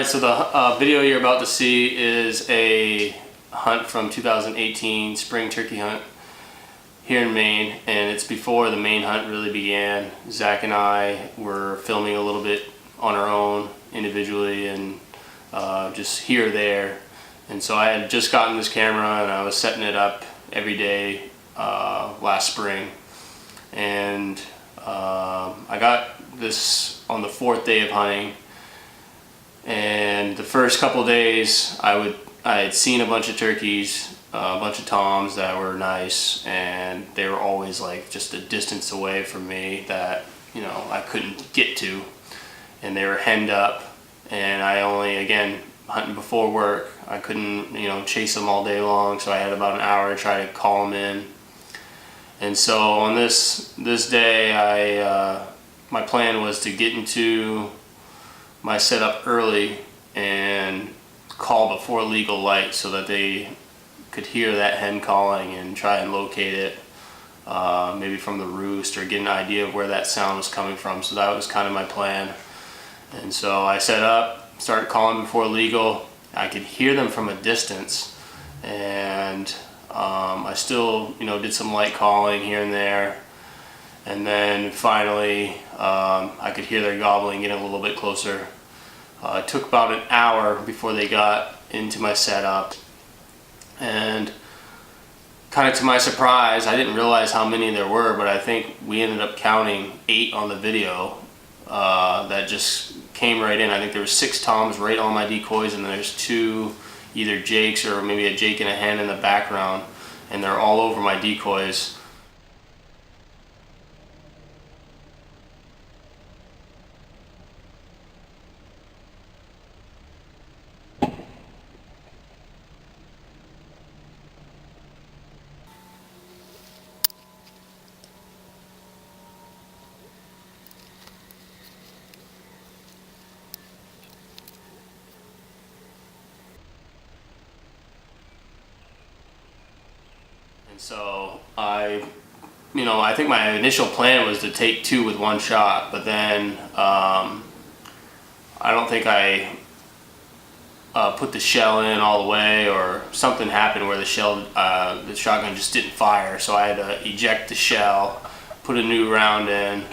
Alright, so the video you're about to see is a hunt from 2018, spring turkey hunt here in Maine, and it's before the Maine Hunt really began. Zach and I were filming a little bit on our own individually and just here or there. And so I had just gotten this camera and I was setting it up every day last spring. And I got this on the 4th day of hunting. And the first couple of days I had seen a bunch of turkeys, a bunch of toms that were nice, and they were always like just a distance away from me that, you know, I couldn't get to, and they were henned up, and I only, again, hunting before work, I couldn't, you know, chase them all day long, so I had about an hour to try to call them in. And so on this day, my plan was to get into my setup early and call before legal light so that they could hear that hen calling and try and locate it, maybe from the roost, or get an idea of where that sound was coming from. So that was kind of my plan. And so I set up, started calling before legal. I could hear them from a distance, and I still, you know, did some light calling here and there. And then finally, I could hear their gobbling getting a little bit closer. It took about an hour before they got into my setup. And kind of to my surprise, I didn't realize how many there were, but I think we ended up counting 8 on the video that just came right in. I think there were 6 toms right on my decoys, and there's 2 either jakes or maybe a jake and a hen in the background, and they're all over my decoys. So I think my initial plan was to take 2 with one shot, but then I don't think I put the shell in all the way, or something happened where the shotgun just didn't fire. So I had to eject the shell, put a new round in,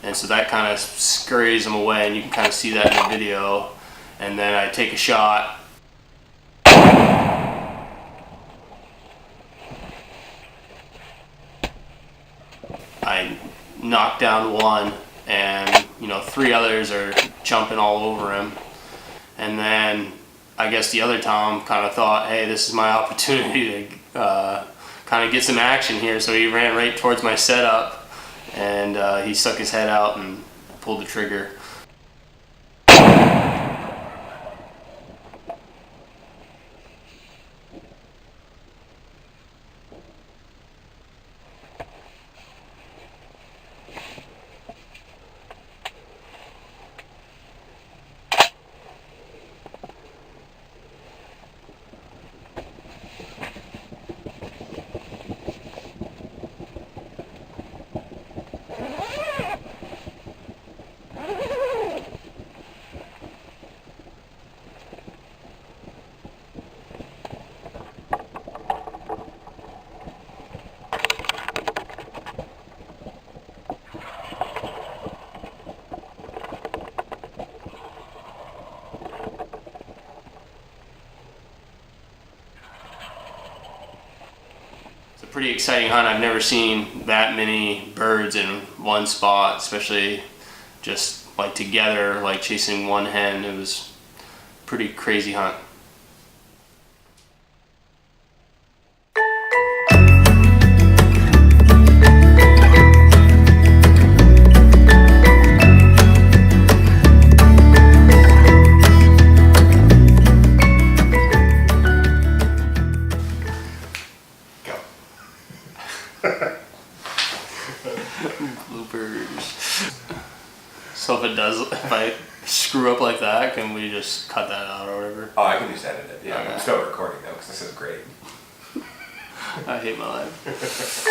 and so that kind of scurries them away, and you can kind of see that in the video. And then I take a shot. I knocked down 1, and 3 others are jumping all over him. And then I guess the other tom kind of thought, hey, this is my opportunity to kind of get some action here. So he ran right towards my setup, and he stuck his head out and pulled the trigger. Pretty exciting hunt. I've never seen that many birds in one spot, especially just like together, like chasing one hen. It was a pretty crazy hunt. Bloopers. So if I screw up like that, can we just cut that out or whatever? Oh, I can just edit it. Yeah, okay. I'm still recording though, because this is great. I hate my life.